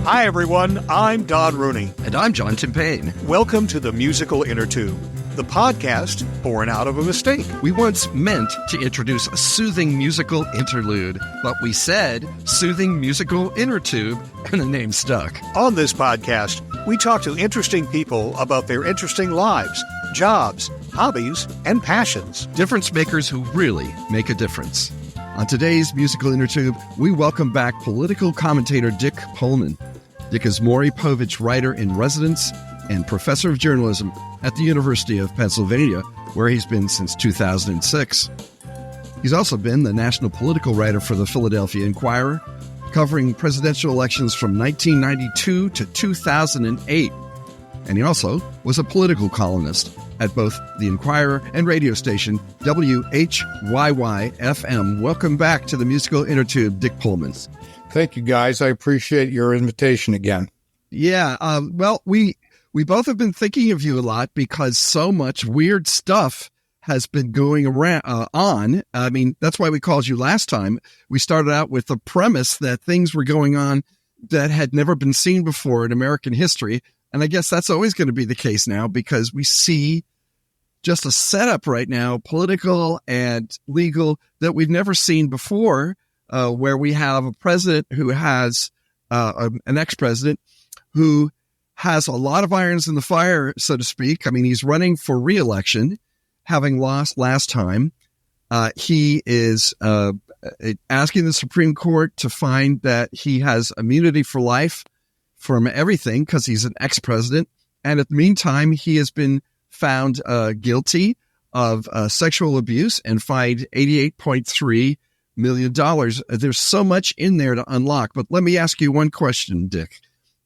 Hi, everyone. I'm Don Rooney. And I'm John Timpane. Welcome to the Musical Innertube, the podcast born out of a mistake. We once meant to introduce a soothing musical interlude, but we said soothing musical Innertube, and the name stuck. On this podcast, we talk to interesting people about their interesting lives, jobs, hobbies, and passions. Difference makers who really make a difference. On today's Musical Innertube, we welcome back political commentator Dick Polman. Dick is Maury Povich Writer-in-Residence and Professor of Journalism at the University of Pennsylvania, where he's been since 2006. He's also been the national political writer for the Philadelphia Inquirer, covering presidential elections from 1992 to 2008. And he also was a political columnist at both the Inquirer and radio station WHYY-FM. Welcome back to the Musical Innertube, Dick Polman. Thank you, guys. I appreciate your invitation again. Yeah, well, we both have been thinking of you a lot because so much weird stuff has been going around on. I mean, that's why we called you last time. We started out with the premise that things were going on that had never been seen before in American history. And I guess that's always going to be the case now because we see just a setup right now, political and legal, that we've never seen before, where we have a president who has an ex-president who has a lot of irons in the fire, so to speak. I mean, he's running for re-election, having lost last time. He is asking the Supreme Court to find that he has immunity for life from everything because he's an ex-president. And at the meantime, he has been found guilty of sexual abuse and fined $88.3 million. There's so much in there to unlock. But let me ask you one question, Dick.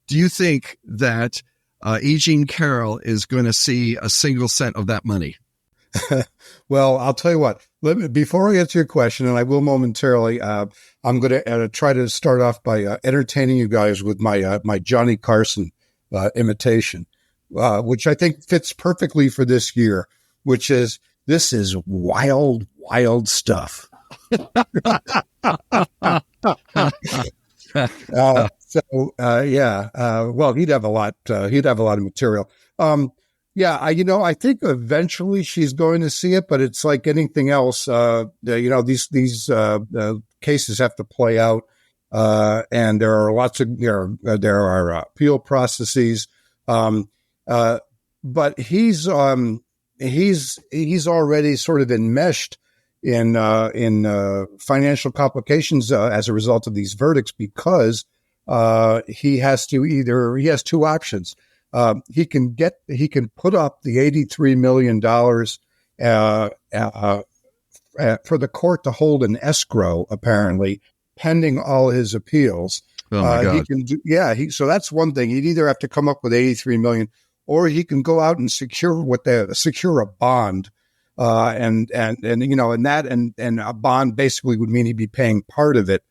Do you think that E. Jean Carroll is going to see a single cent of that money? Well, I'll tell you what. Before I answer your question, and I will momentarily, I'm going to try to start off by entertaining you guys with my Johnny Carson imitation, which I think fits perfectly for this year, which is, this is wild, wild stuff. Well, he'd have a lot of material. I think eventually she's going to see it, but it's like anything else. These cases have to play out, and there are there are appeal processes. But he's already sort of enmeshed in financial complications as a result of these verdicts because he has two options. He can put up the $83 million for the court to hold an escrow, apparently, pending all his appeals. Oh my God. So that's one thing. He'd either have to come up with $83 million, or he can go out and secure a bond, and a bond basically would mean he'd be paying part of it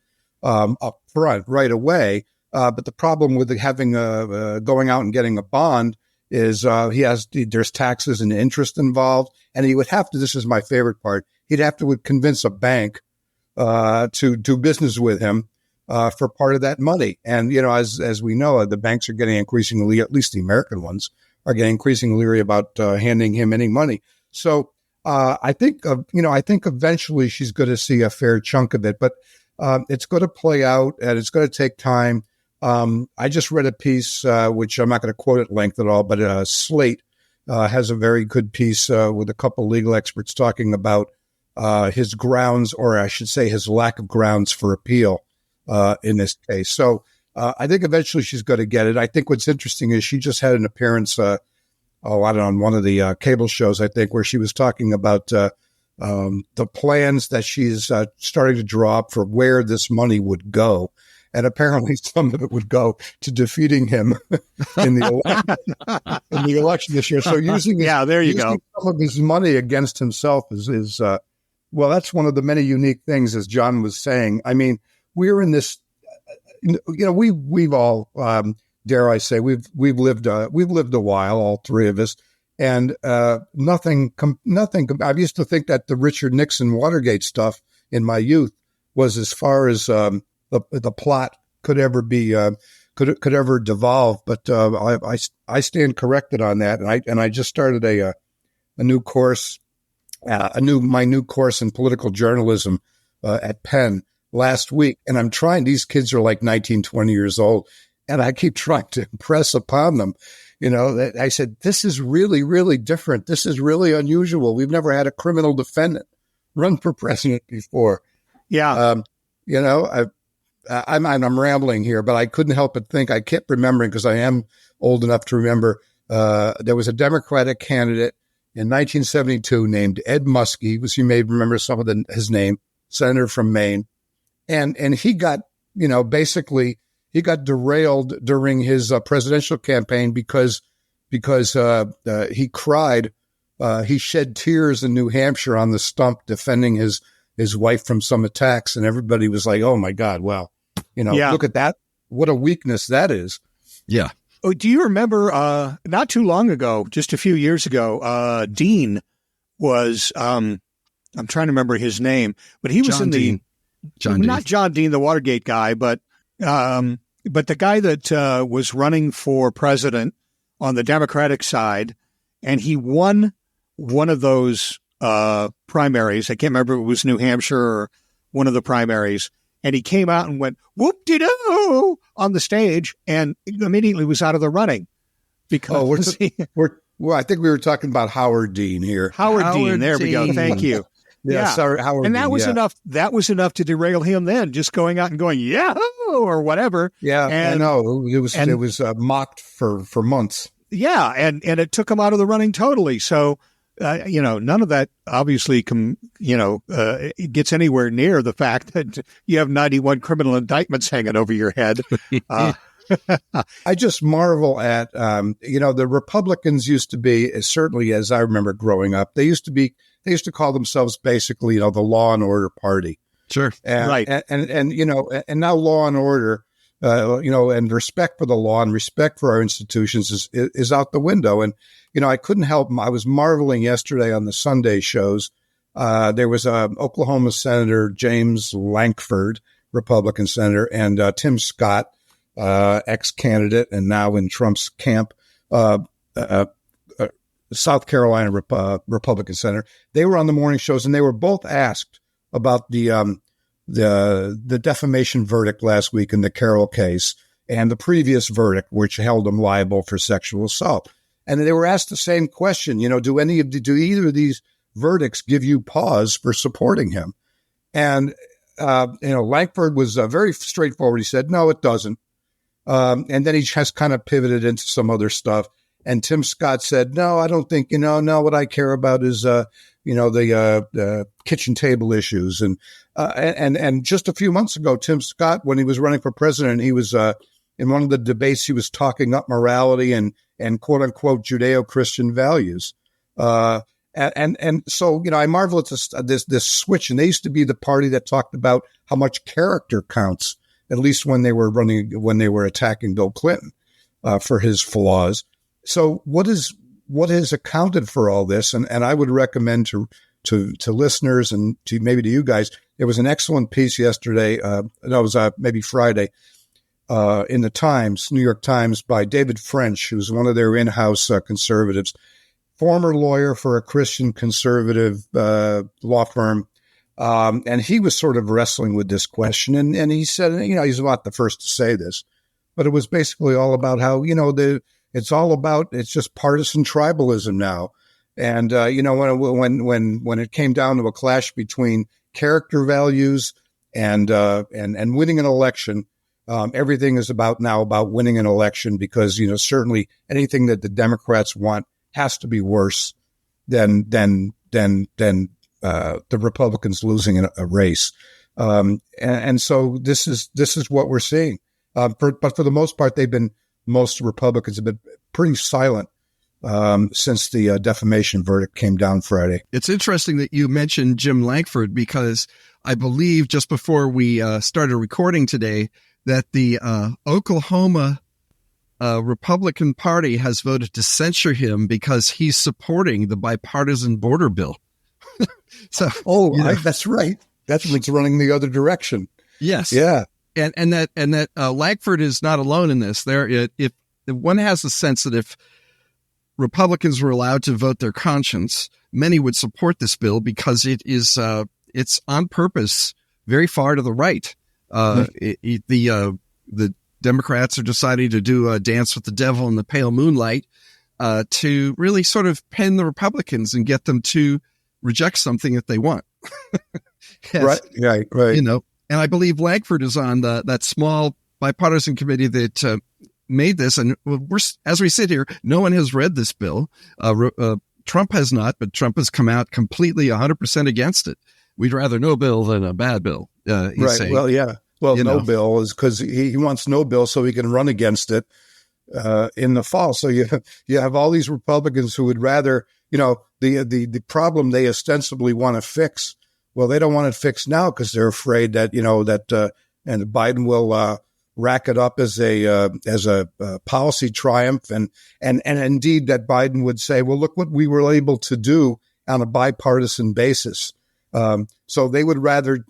up front right away. But the problem with having going out and getting a bond is there's taxes and interest involved, and he would have to. This is my favorite part. He'd have to convince a bank to do business with him for part of that money. And as we know, the banks are getting increasingly, at least the American ones, are getting increasingly leery about handing him any money. So I think eventually she's going to see a fair chunk of it, but it's going to play out and it's going to take time. I just read a piece, which I'm not going to quote at length at all, but Slate has a very good piece with a couple legal experts talking about his grounds, or I should say his lack of grounds for appeal in this case. So I think eventually she's going to get it. I think what's interesting is she just had an appearance, on one of the cable shows, I think, where she was talking about the plans that she's starting to draw up for where this money would go. And apparently some of it would go to defeating him in the election this year. So using some of his money against himself is that's one of the many unique things, as John was saying. I mean, we're in this, we've all, dare I say, we've lived a while, all three of us, and nothing. I used to think that the Richard Nixon Watergate stuff in my youth was as far as the plot could ever be could ever devolve. But I stand corrected on that, and I just started a new course, my new course in political journalism at Penn last week, and I'm trying. These kids are like 19, 20 years old, and I keep trying to impress upon them. That I said, this is really, really different. This is really unusual. We've never had a criminal defendant run for president before. Yeah. I'm rambling here, but I couldn't help but think. I kept remembering, because I am old enough to remember, there was a Democratic candidate in 1972 named Ed Muskie. You may remember some of his name, senator from Maine. And he got, basically he got derailed during his presidential campaign because he cried. He shed tears in New Hampshire on the stump defending his wife from some attacks. And everybody was like, oh, my God, wow. Look at that. What a weakness that is. Yeah. Oh, do you remember not too long ago, just a few years ago, Dean was, I'm trying to remember his name, but he was not John Dean, the Watergate guy, but the guy that was running for president on the Democratic side, and he won one of those primaries. I can't remember if it was New Hampshire or one of the primaries. And he came out and went, whoop-de-doo, on the stage, and immediately was out of the running. Because I think we were talking about Howard Dean here. Howard Dean, there we go. Thank you. Yeah, sorry, Howard and that Dean, was enough. That was enough to derail him. Then just going out and going, yeah, or whatever. Yeah, and, I know it was mocked for months. Yeah, and it took him out of the running totally. So, none of that obviously it gets anywhere near the fact that you have 91 criminal indictments hanging over your head. I just marvel at, the Republicans used to be, certainly as I remember growing up, they used to call themselves basically, the law and order party. Sure. Right. And now law and order, and respect for the law and respect for our institutions is out the window. And, I couldn't help, I was marveling yesterday on the Sunday shows. There was Oklahoma Senator James Lankford, Republican senator, and Tim Scott, ex-candidate and now in Trump's camp, South Carolina Republican senator. They were on the morning shows, and they were both asked about the defamation verdict last week in the Carroll case and the previous verdict, which held him liable for sexual assault. And they were asked the same question, do either of these verdicts give you pause for supporting him? And, Lankford was very straightforward. He said, no, it doesn't. And then he just kind of pivoted into some other stuff. And Tim Scott said, no, I don't think, no, what I care about is, the kitchen table issues. And just a few months ago, Tim Scott, when he was running for president, he was, in one of the debates, he was talking up morality and quote unquote Judeo-Christian values. And so, I marvel at this switch. And they used to be the party that talked about how much character counts, at least when they were attacking Bill Clinton, for his flaws. So what has accounted for all this? And I would recommend to listeners and maybe to you guys, there was an excellent piece yesterday. It was maybe Friday, in the Times, New York Times, by David French, who's one of their in-house conservatives, former lawyer for a Christian conservative law firm. And he was sort of wrestling with this question. And he said, he's not the first to say this, but it was basically all about how, it's just partisan tribalism now. And, when it came down to a clash between character values and winning an election, everything is about winning an election because, certainly anything that the Democrats want has to be worse than the Republicans losing a race. And so this is what we're seeing. But for the most part, most Republicans have been pretty silent since the defamation verdict came down Friday. It's interesting that you mentioned Jim Lankford, because I believe just before we started recording today that the Oklahoma Republican Party has voted to censure him because he's supporting the bipartisan border bill. So, that's right. That's when it's running the other direction. Yes. Yeah. and that Lankford is not alone in this. If one has a sense that if Republicans were allowed to vote their conscience, many would support this bill because it's on purpose very far to the right. The Democrats are deciding to do a dance with the devil in the pale moonlight to really sort of pin the Republicans and get them to reject something that they want. Yes. Right. You know, and I believe Lankford is on that small bipartisan committee that made this. And as we sit here, no one has read this bill. Trump has not, but Trump has come out completely 100% against it. We'd rather no bill than a bad bill. He's saying. Well, yeah. Well, bill is because he wants no bill so he can run against it in the fall. So you have all these Republicans who would rather, the problem they ostensibly want to fix. Well, they don't want it fixed now because they're afraid that and Biden will rack it up as a policy triumph, and indeed that Biden would say, well, look what we were able to do on a bipartisan basis. So they would rather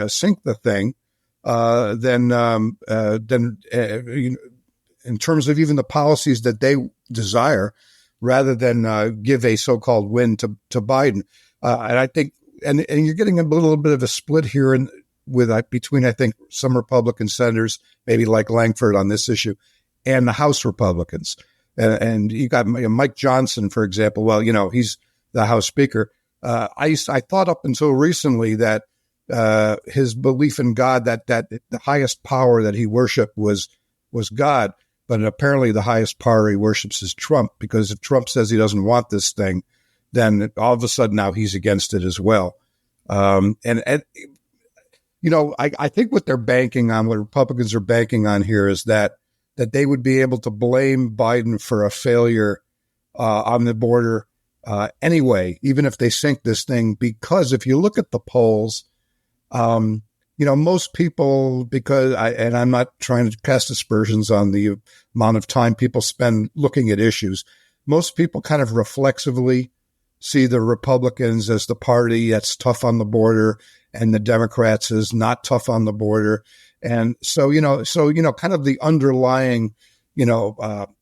sink the thing than in terms of even the policies that they desire, rather than give a so-called win to Biden. And I think, and you're getting a little bit of a split here between I think some Republican senators, maybe like Lankford on this issue, and the House Republicans. And you got Mike Johnson, for example. Well, he's the House Speaker. I thought up until recently that his belief in God, that the highest power that he worshipped was God, but apparently the highest power he worships is Trump, because if Trump says he doesn't want this thing, then all of a sudden now he's against it as well. I think what they're banking on, what Republicans are banking on here, is that they would be able to blame Biden for a failure on the border anyway, even if they sink this thing. Because if you look at the polls, most people, and I'm not trying to cast aspersions on the amount of time people spend looking at issues, most people kind of reflexively see the Republicans as the party that's tough on the border and the Democrats as not tough on the border. And so kind of the underlying,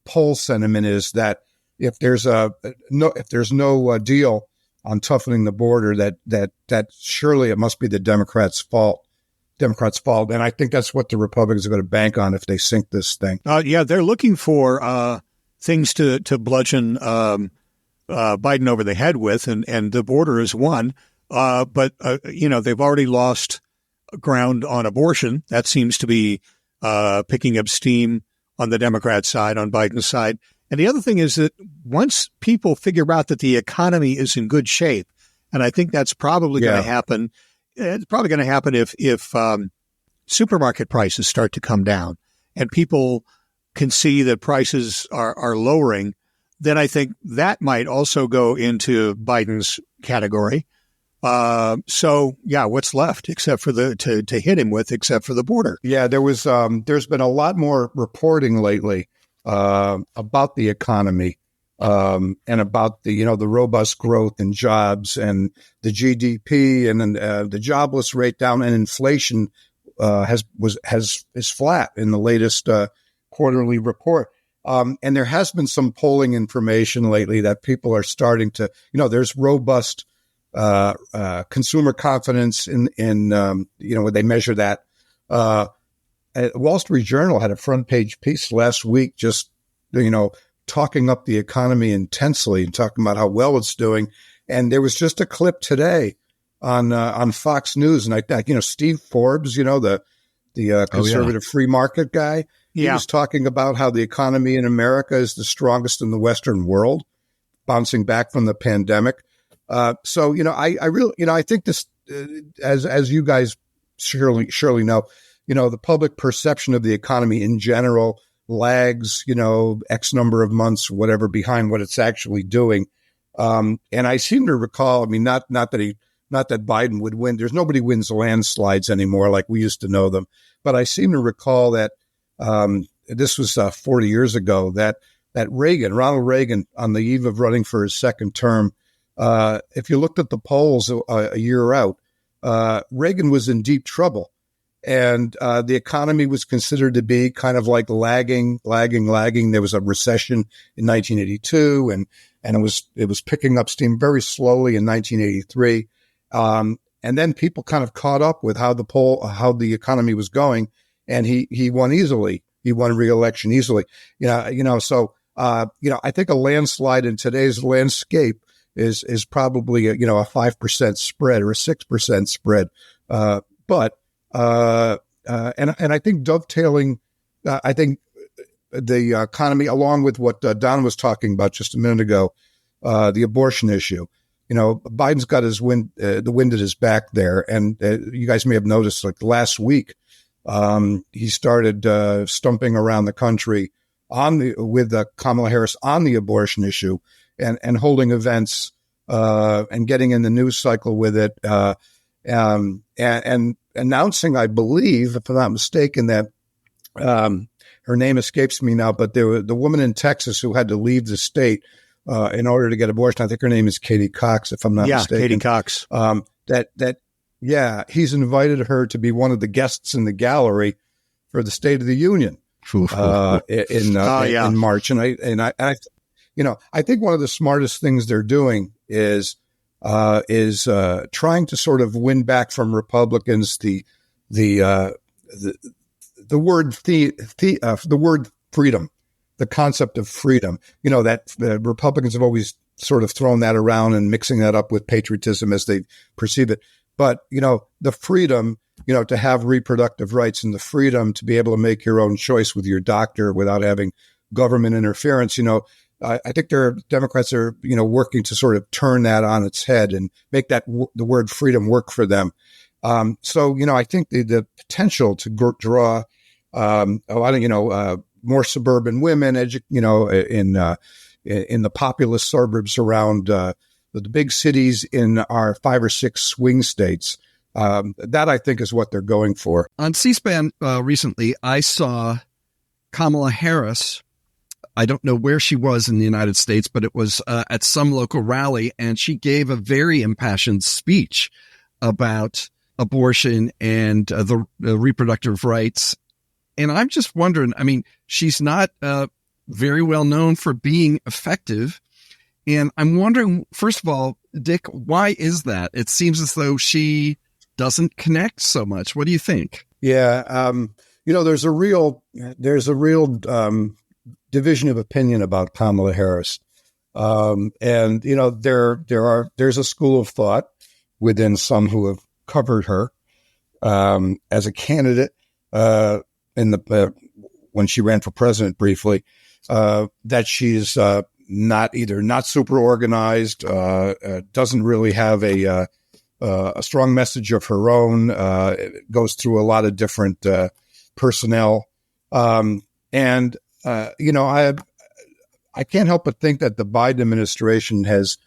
poll sentiment is that if there's no deal on toughening the border, that surely it must be the Democrats' fault. And I think that's what the Republicans are going to bank on if they sink this thing. They're looking for things to bludgeon Biden over the head with, and the border is one. But they've already lost ground on abortion. That seems to be picking up steam on the Democrat side, on Biden's side. And the other thing is that once people figure out that the economy is in good shape, and I think that's probably going to happen. It's probably going to happen if supermarket prices start to come down and people can see that prices are lowering, then I think that might also go into Biden's category. What's left except for to hit him with, except for the border? Yeah, there's been a lot more reporting lately about the economy and about the robust growth in jobs and the GDP and the jobless rate down, and inflation is flat in the latest quarterly report. And there has been some polling information lately that people are starting to, there's robust consumer confidence in when they measure that. Wall Street Journal had a front page piece last week, just, talking up the economy intensely and talking about how well it's doing. And there was just a clip today on Fox News, and I think, Steve Forbes, the conservative free market guy. He was talking about how the economy in America is the strongest in the Western world, bouncing back from the pandemic. I really, I think this, as you guys surely know, the public perception of the economy in general lags, X number of months, whatever, behind what it's actually doing. And I seem to recall, not that Biden would win. There's nobody wins landslides anymore like we used to know them. But I seem to recall that this was 40 years ago that Ronald Reagan, on the eve of running for his second term, if you looked at the polls a year out, Reagan was in deep trouble. And the economy was considered to be kind of like lagging. There was a recession in 1982, and it was picking up steam very slowly in 1983. And then people kind of caught up with how the economy was going, and he won easily. He won re-election easily. So I think a landslide in today's landscape is probably a 5% spread or a 6% spread. But I think dovetailing, I think the economy, along with what Don was talking about just a minute ago, the abortion issue. Biden's got the wind at his back there, and you guys may have noticed, like last week, he started stumping around the country with Kamala Harris on the abortion issue, and holding events and getting in the news cycle with it, and announcing, I believe, if I'm not mistaken, that her name escapes me now, but the woman in Texas who had to leave the state in order to get abortion. I think her name is Katie Cox, if I'm not mistaken. Yeah, Katie Cox. He's invited her to be one of the guests in the gallery for the State of the Union in March. And I think one of the smartest things they're doing is trying to sort of win back from Republicans the word freedom, the concept of freedom. That Republicans have always sort of thrown that around and mixing that up with patriotism as they perceive it. But the freedom, to have reproductive rights, and the freedom to be able to make your own choice with your doctor without having government interference. I think Democrats are, working to sort of turn that on its head and make the word freedom work for them. So I think the potential to draw a lot of, more suburban women, in the populous suburbs around the big cities in our 5 or 6 swing states. That I think is what they're going for. On C-SPAN recently, I saw Kamala Harris. I don't know where she was in the United States, but it was at some local rally, and she gave a very impassioned speech about abortion and the reproductive rights. And I'm just wondering, she's not very well known for being effective. And I'm wondering, first of all, Dick, why is that? It seems as though she doesn't connect so much. What do you think? Yeah. There's a real division of opinion about Kamala Harris. And there's a school of thought within some who have covered her as a candidate when she ran for president briefly, that she's not super organized, doesn't really have a strong message of her own, goes through a lot of different personnel. I can't help but think that the Biden administration has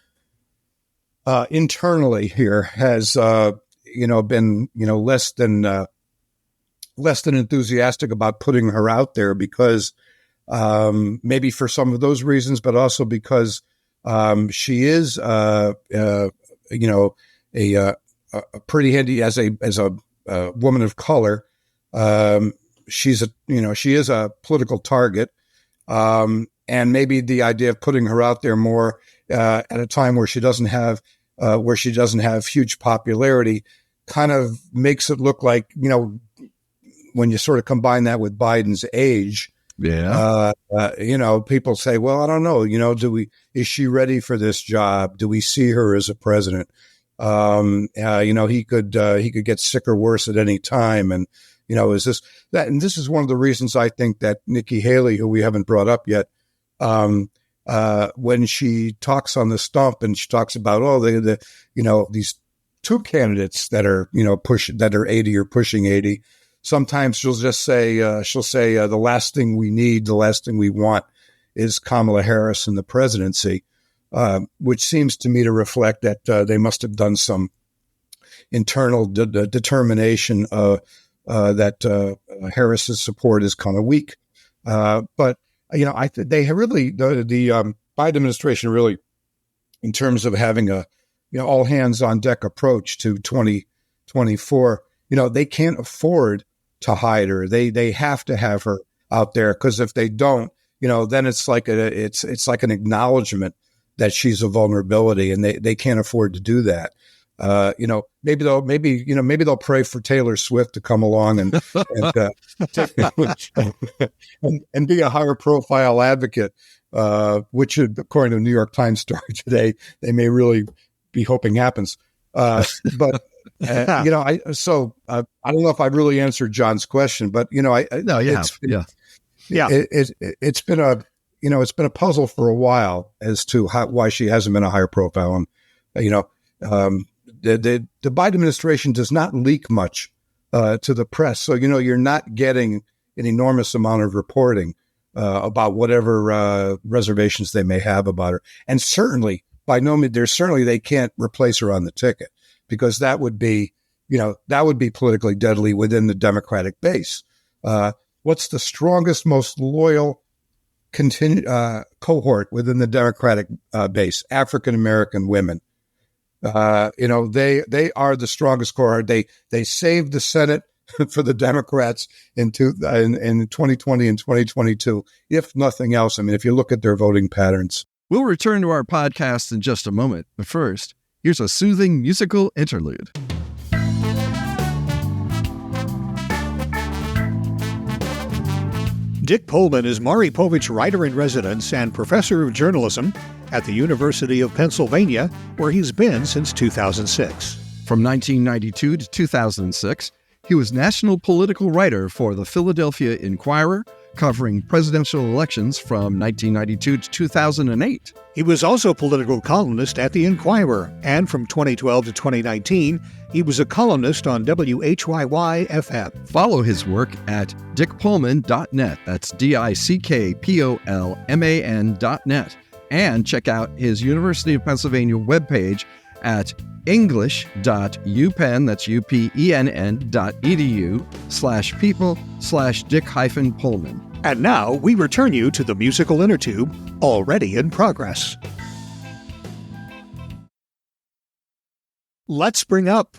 internally here has been less than enthusiastic about putting her out there, because maybe for some of those reasons, but also because she is a pretty handy as a woman of color. She is a political target. And maybe the idea of putting her out there more at a time where she doesn't have huge popularity kind of makes it look like, when you sort of combine that with Biden's age, people say, well, I don't know, is she ready for this job? Do we see her as a president? He could get sick or worse at any time. And, is this that? And this is one of the reasons I think that Nikki Haley, who we haven't brought up yet, when she talks on the stump and she talks about, these 2 candidates that are, that are 80 or pushing 80, sometimes she'll just say, the last thing we need, the last thing we want is Kamala Harris in the presidency, which seems to me to reflect that they must have done some internal determination that Harris's support is kind of weak. But they really, the Biden administration really, in terms of having a all hands on deck approach to 2024, they can't afford to hide her. They have to have her out there, because if they don't, then it's like it's like an acknowledgement that she's a vulnerability, and they can't afford to do that. Maybe they'll pray for Taylor Swift to come along and and be a higher profile advocate, which, according to the New York Times story today, they may really be hoping happens. But I don't know if I've really answered John's question, but no, you have. It's been a puzzle for a while as to why she hasn't been a higher profile, and the Biden administration does not leak much to the press, so you're not getting an enormous amount of reporting about whatever reservations they may have about her, and certainly by no means they can't replace her on the ticket, because that would be politically deadly within the Democratic base. What's the strongest, most loyal cohort within the Democratic base? African American women. They are the strongest cohort. They saved the Senate for the Democrats in 2020 and 2022, if nothing else. I mean, if you look at their voting patterns. We'll return to our podcast in just a moment, but first, here's a soothing musical interlude. Dick Polman is Maury Povich Writer-in-Residence and Professor of Journalism at the University of Pennsylvania, where he's been since 2006. From 1992 to 2006, he was national political writer for the Philadelphia Inquirer, covering presidential elections from 1992 to 2008. He was also political columnist at the Inquirer, and from 2012 to 2019, he was a columnist on WHYY-FM. Follow his work at dickpolman.net. That's DICKPOLMAN.net. And check out his University of Pennsylvania webpage at english.upenn, that's upenn.edu/people/Dick-Polman. And now we return you to the musical Innertube, already in progress. Let's bring up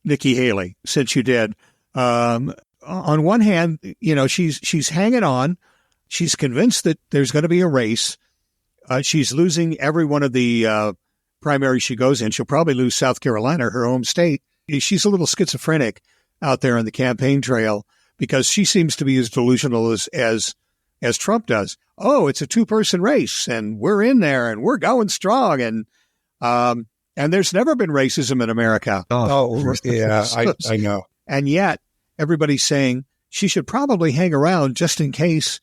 Nikki Haley, since you did. On one hand, she's hanging on. She's convinced that there's going to be a race. She's losing every one of the primaries she goes in. She'll probably lose South Carolina, her home state. She's a little schizophrenic out there on the campaign trail, because she seems to be as delusional as Trump does. Oh, it's a two-person race, and we're in there, and we're going strong, and there's never been racism in America. Oh yeah, I know. And yet, everybody's saying she should probably hang around just in case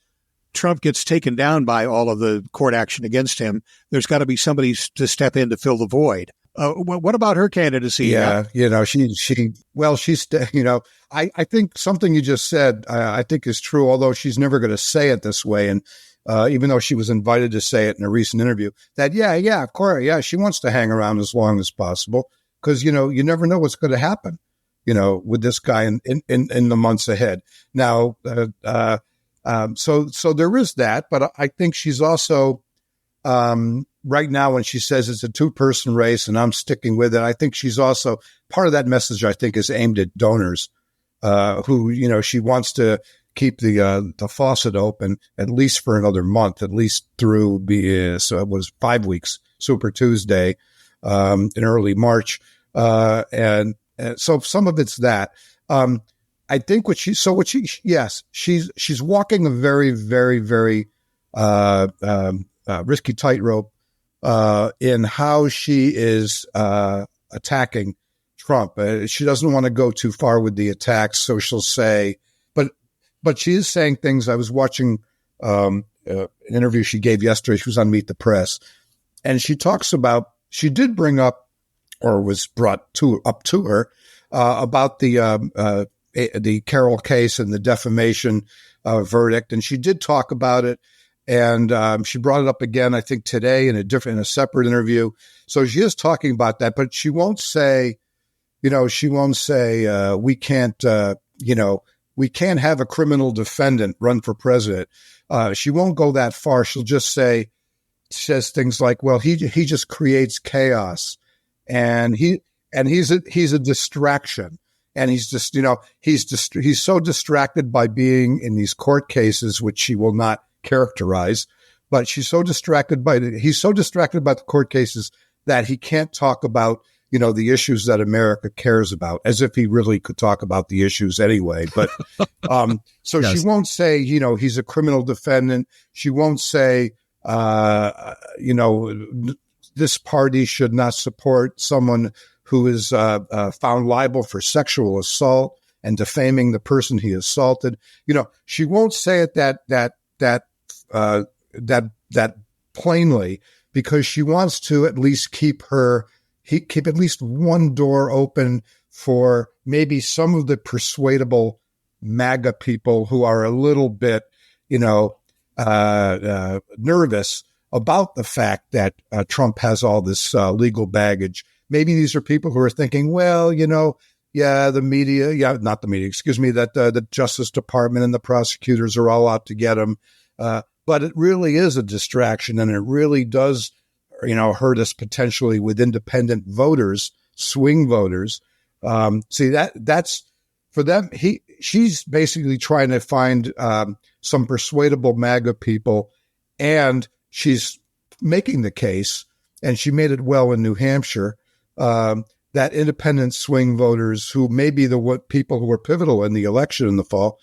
Trump gets taken down by all of the court action against him. There's got to be somebody to step in to fill the void. What about her candidacy? Yeah, I think something you just said, I think is true, although she's never going to say it this way. And even though she was invited to say it in a recent interview, that, of course, she wants to hang around as long as possible, because, you never know what's going to happen, with this guy in the months ahead. Now, so there is that, but I think she's also, right now, when she says it's a two-person race and I'm sticking with it, I think she's also, part of that message, I think, is aimed at donors who, she wants to keep the faucet open at least for another month, at least through so it was 5 weeks, Super Tuesday in early March. And so some of it's that. I think she's walking a very, very, very risky tightrope in how she is attacking Trump. She doesn't want to go too far with the attacks, so she'll say, but she is saying things. I was watching an interview she gave yesterday. She was on Meet the Press, and she talks about, she did bring up, or was brought up to her, about the Carroll case and the defamation verdict, and she did talk about it. And she brought it up again, I think, today in a separate interview. So she is talking about that, but she won't say, we can't have a criminal defendant run for president. She won't go that far. She'll just says things like, well, he just creates chaos, and he's a distraction. And he's just, he's so distracted by being in these court cases, which she will not characterize, but he's so distracted by the court cases that he can't talk about, the issues that America cares about, as if he really could talk about the issues anyway. But so yes. She won't say, he's a criminal defendant. She won't say, this party should not support someone who is found liable for sexual assault and defaming the person he assaulted. She won't say it that plainly, because she wants to at least keep at least one door open for maybe some of the persuadable MAGA people who are a little bit, nervous about the fact that Trump has all this legal baggage. Maybe these are people who are thinking, well, the media, not the media, excuse me, that the Justice Department and the prosecutors are all out to get him. But it really is a distraction, and it really does, hurt us potentially with independent voters, swing voters. See, that's for them. She's basically trying to find some persuadable MAGA people, and she's making the case, and she made it well in New Hampshire, that independent swing voters, who may be the people who were pivotal in the election in the fall,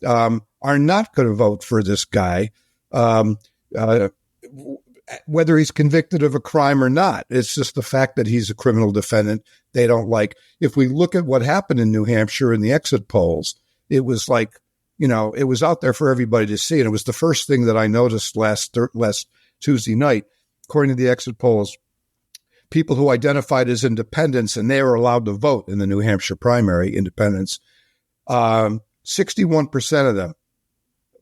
are not going to vote for this guy, whether he's convicted of a crime or not. It's just the fact that he's a criminal defendant they don't like. If we look at what happened in New Hampshire in the exit polls, it was like, it was out there for everybody to see. And it was the first thing that I noticed last Tuesday night. According to the exit polls, people who identified as independents, and they were allowed to vote in the New Hampshire primary, independents, 61% of them,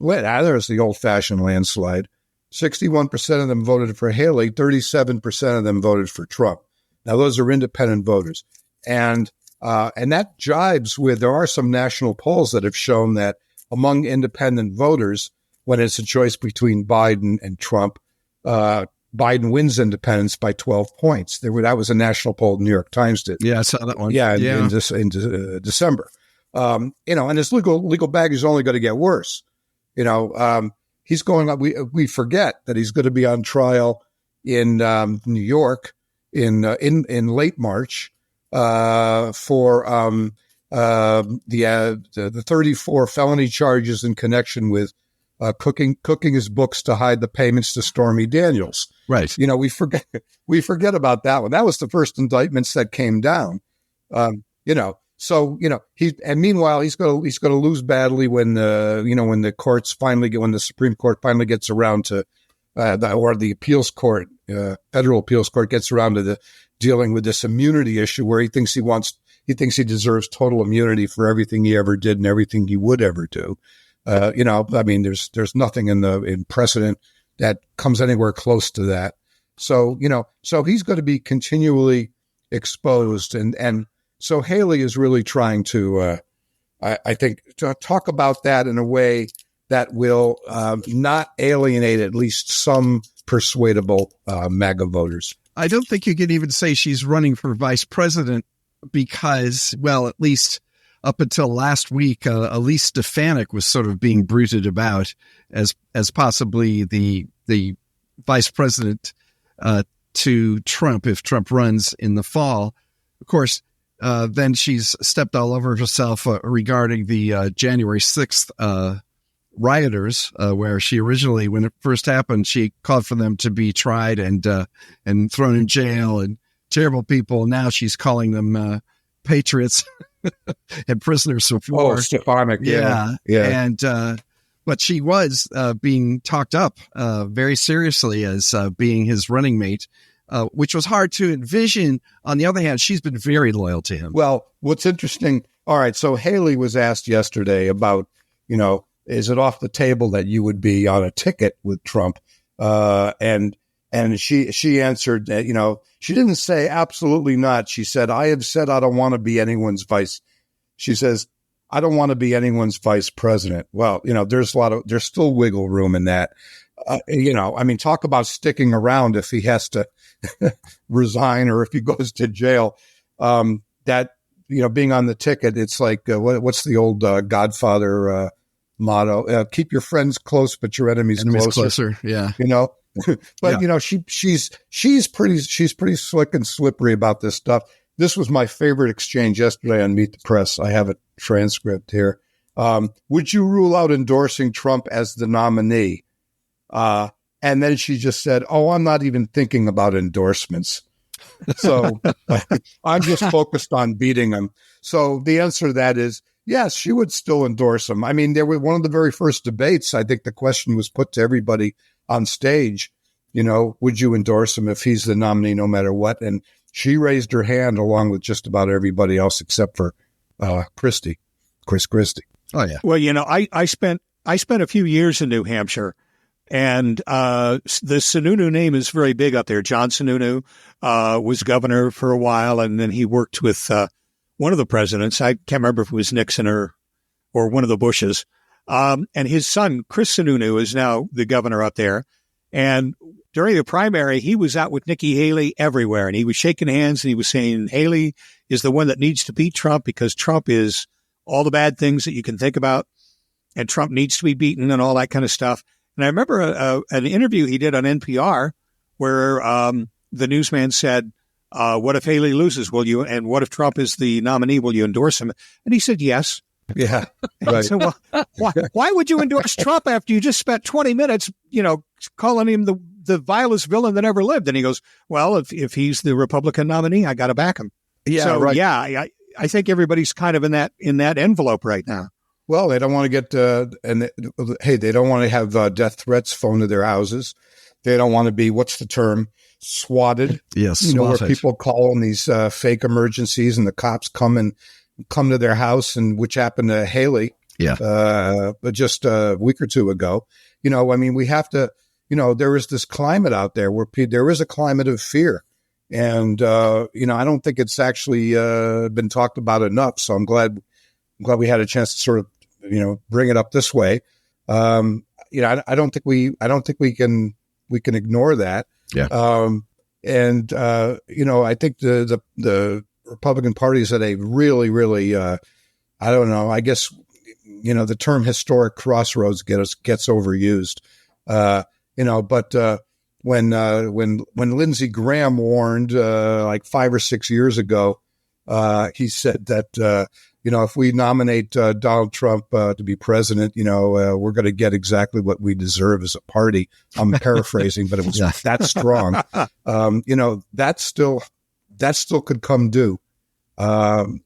there's the old-fashioned landslide, 61% of them voted for Haley, 37% of them voted for Trump. Now, those are independent voters. And that jibes with, there are some national polls that have shown that among independent voters, when it's a choice between Biden and Trump, Biden wins independents by 12 points. That was a national poll the New York Times did. Yeah, I saw that one. Yeah, in December. And his legal baggage is only going to get worse. He's going up. We forget that he's going to be on trial in New York in late March for the 34 felony charges in connection with cooking his books to hide the payments to Stormy Daniels. Right. We forget about that one. That was the first indictments that came down. So meanwhile he's going to lose badly when when the Supreme Court finally gets around to or the appeals court, federal appeals court gets around to dealing with this immunity issue, where he thinks he deserves total immunity for everything he ever did and everything he would ever do. There's nothing in precedent that comes anywhere close to that. So he's going to be continually exposed, and so Haley is really trying to, I think, to talk about that in a way that will not alienate at least some persuadable MAGA voters. I don't think you can even say she's running for vice president because, well, at least up until last week, Elise Stefanik was sort of being bruited about as possibly the vice president to Trump if Trump runs in the fall. Of course, then she's stepped all over herself regarding the January 6th rioters, where she originally, when it first happened, she called for them to be tried and thrown in jail and terrible people. Now she's calling them patriots and prisoners of war. Oh, Stefanik, yeah. And but she was being talked up very seriously as being his running mate, which was hard to envision. On the other hand, she's been very loyal to him. Well, what's interesting, all right, so Haley was asked yesterday about, is it off the table that you would be on a ticket with Trump? And she answered that, she didn't say absolutely not. She said, I have said I don't want to be anyone's vice. She says, I don't want to be anyone's vice president. Well, there's still wiggle room in that. Talk about sticking around if he has to resign or if he goes to jail. That being on the ticket, it's like, what's the old Godfather motto? Keep your friends close, but your enemies closer. Yeah. But yeah. She's pretty slick and slippery about this stuff. This was my favorite exchange yesterday on Meet the Press. I have a transcript here. Would you rule out endorsing Trump as the nominee? And then she just said, "Oh, I'm not even thinking about endorsements." So I'm just focused on beating him. So the answer to that is yes, she would still endorse him. I mean, there were one of the very first debates. I think the question was put to everybody on stage, would you endorse him if he's the nominee no matter what? And she raised her hand along with just about everybody else except for Chris Christie. Oh, yeah. Well, I spent a few years in New Hampshire, and the Sununu name is very big up there. John Sununu was governor for a while, and then he worked with one of the presidents. I can't remember if it was Nixon or one of the Bushes. And his son, Chris Sununu, is now the governor up there. And during the primary, he was out with Nikki Haley everywhere, and he was shaking hands, and he was saying Haley is the one that needs to beat Trump because Trump is all the bad things that you can think about, and Trump needs to be beaten and all that kind of stuff. And I remember an interview he did on NPR where the newsman said, what if Haley loses? Will you? And what if Trump is the nominee? Will you endorse him? And he said, yes. Yeah. Right. So, well, why would you endorse Trump after you just spent 20 minutes, calling him the vilest villain that ever lived? And he goes, well, if he's the Republican nominee, I got to back him. Yeah. So, right. yeah, I think everybody's kind of in that envelope right now. Well, they don't want to get they don't want to have death threats phoned to their houses. They don't want to be, what's the term, swatted. Yes, where people call in these fake emergencies and the cops come to their house, and which happened to Haley. Yeah. Just a week or two ago. We have to. There is this climate out there where there is a climate of fear, and I don't think it's actually been talked about enough. So I'm glad we had a chance to sort of bring it up this way. I don't think we can ignore that. Yeah. I think the Republican Party is at a really, really, I don't know, I guess, the term historic crossroads gets overused. But when Lindsey Graham warned like 5 or 6 years ago, he said that, if we nominate Donald Trump to be president, we're going to get exactly what we deserve as a party. I'm paraphrasing, but it was that strong. That still could come due. And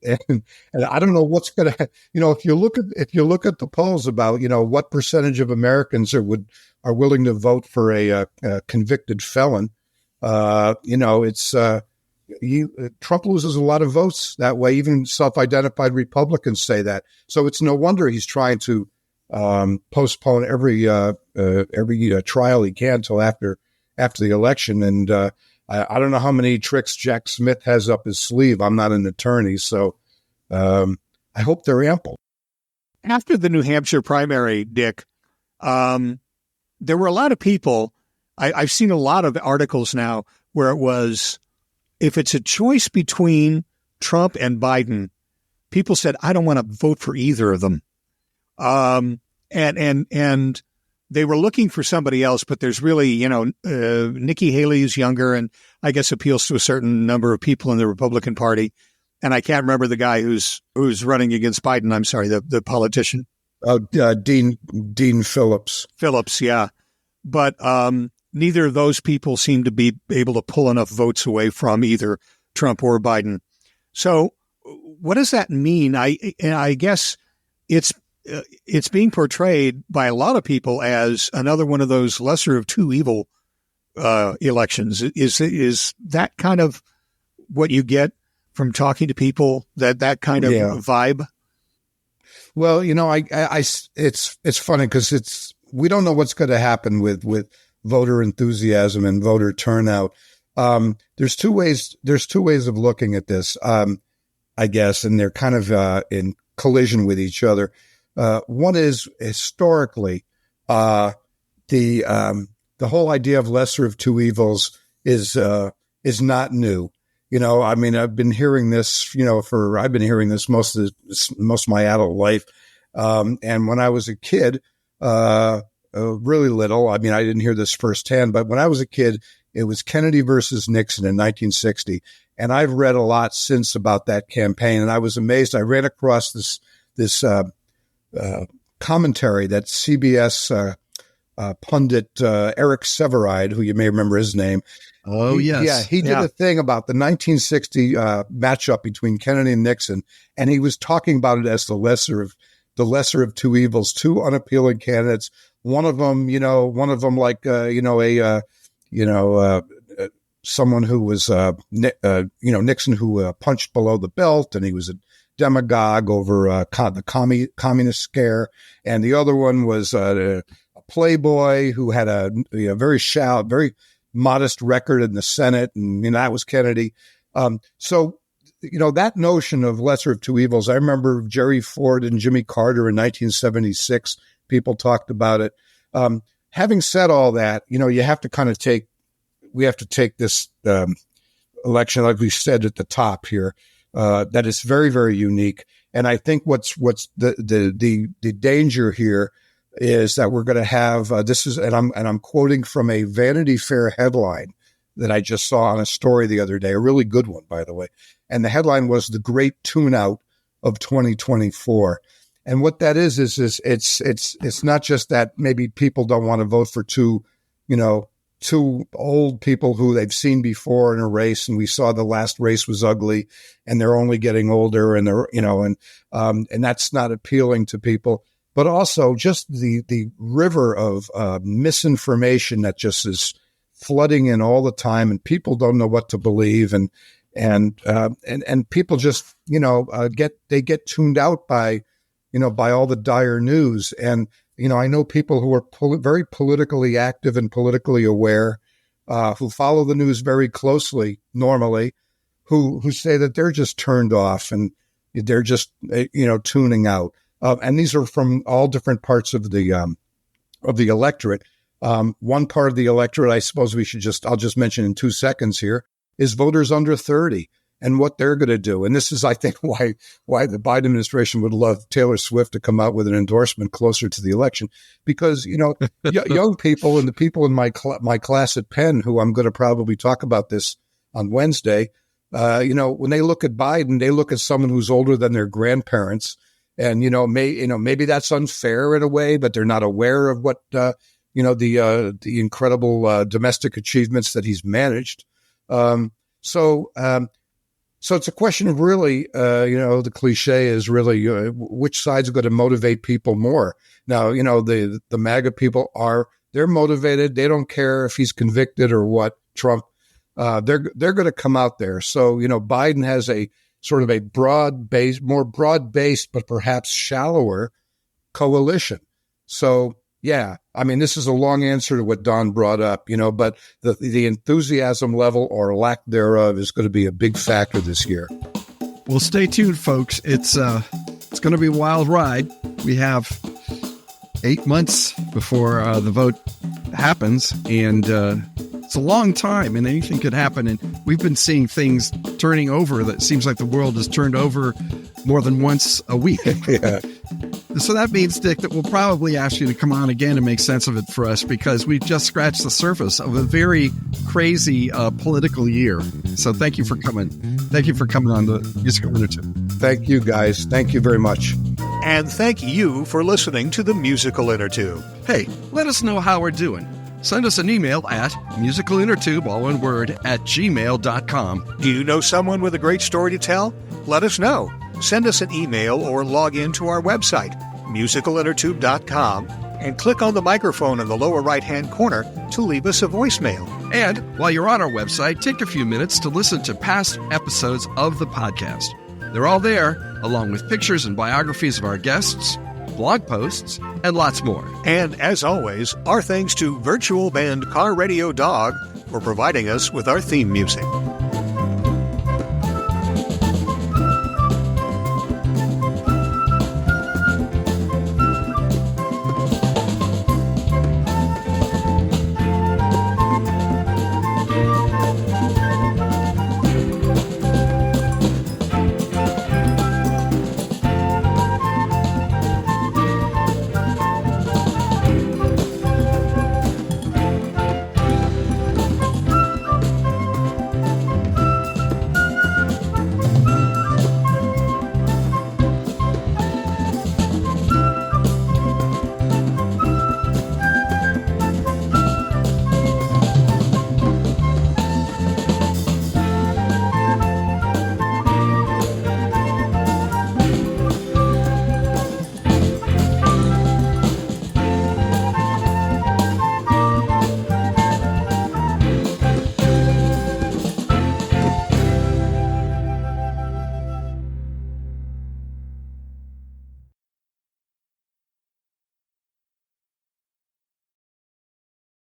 I don't know what's going to, if you look at the polls about, what percentage of Americans are willing to vote for a convicted felon, it's Trump loses a lot of votes that way. Even self-identified Republicans say that. So it's no wonder he's trying to postpone every trial he can till after the election. And I don't know how many tricks Jack Smith has up his sleeve. I'm not an attorney, so I hope they're ample. After the New Hampshire primary, Dick, there were a lot of people. I've seen a lot of articles now where it was, if it's a choice between Trump and Biden, people said, I don't want to vote for either of them. And they were looking for somebody else, but there's really, Nikki Haley is younger and I guess appeals to a certain number of people in the Republican Party. And I can't remember the guy who's running against Biden. I'm sorry, the politician. Dean Phillips. Phillips, yeah. But neither of those people seem to be able to pull enough votes away from either Trump or Biden. So what does that mean? I guess it's being portrayed by a lot of people as another one of those lesser of two evil elections. Is that kind of what you get from talking to people, that kind of vibe? Well, it's funny because we don't know what's going to happen with voter enthusiasm and voter turnout. There's two ways of looking at this, I guess, and they're kind of in collision with each other. One is historically, the whole idea of lesser of two evils is not new. I mean, I've been hearing this, most of my adult life. And when I was a kid, really little, I mean, I didn't hear this firsthand, but when I was a kid, it was Kennedy versus Nixon in 1960. And I've read a lot since about that campaign. And I was amazed. I ran across this commentary that CBS pundit Eric Severide, who you may remember his name. Oh, yes. Yeah, he did a thing about the 1960 matchup between Kennedy and Nixon, and he was talking about it as the lesser of two evils, two unappealing candidates. One of them like someone who was Nixon who punched below the belt, and he was a demagogue over the communist scare, and the other one was a playboy who had a very modest record in the Senate, and that was Kennedy. So that notion of lesser of two evils, I remember Jerry Ford and Jimmy Carter in 1976, people talked about it. Having said all that, you have to we have to take this election, like we said at the top here, that is very, very unique. And I think what's the danger here is that we're going to have I'm quoting from a Vanity Fair headline that I just saw on a story the other day, a really good one, by the way. And the headline was "The Great Tune-Out of 2024." And what that is it's not just that maybe people don't want to vote for two old people who they've seen before in a race, and we saw the last race was ugly, and they're only getting older, and they're and that's not appealing to people. But also just the river of misinformation that just is flooding in all the time, and people don't know what to believe, and people just get tuned out by all the dire news. And I know people who are very politically active and politically aware, who follow the news very closely normally, who say that they're just turned off and they're just tuning out. And these are from all different parts of the electorate. One part of the electorate, I suppose I'll just mention in 2 seconds here, is voters under 30 and what they're going to do. And this is, I think, why the Biden administration would love Taylor Swift to come out with an endorsement closer to the election, because, young people and the people in my class at Penn, who I'm going to probably talk about this on Wednesday, when they look at Biden, they look at someone who's older than their grandparents. And, maybe that's unfair in a way, but they're not aware of what, the incredible domestic achievements that he's managed. So it's a question of really, the cliche is really which side's going to motivate people more. Now, the MAGA people they're motivated. They don't care if he's convicted or what, Trump. They're going to come out there. So, Biden has a sort of a more broad-based, but perhaps shallower coalition. So, yeah, I mean, this is a long answer to what Don brought up, but the enthusiasm level or lack thereof is going to be a big factor this year. Well, stay tuned, folks. It's going to be a wild ride. We have 8 months before the vote happens, and it's a long time, and anything could happen. And we've been seeing things turning over. That seems like the world has turned over more than once a week. Yeah. So that means, Dick, that we'll probably ask you to come on again and make sense of it for us, because we've just scratched the surface of a very crazy political year. So thank you for coming. Thank you for coming on the Musical Innertube. Thank you, guys. Thank you very much. And thank you for listening to the Musical Innertube. Hey, let us know how we're doing. Send us an email at musicalinnertube, all one word, @gmail.com. Do you know someone with a great story to tell? Let us know. Send us an email or log in to our website, musicalinnertube.com, and click on the microphone in the lower right-hand corner to leave us a voicemail. And while you're on our website, take a few minutes to listen to past episodes of the podcast. They're all there, along with pictures and biographies of our guests, blog posts, and lots more. And as always, our thanks to virtual band Car Radio Dog for providing us with our theme music.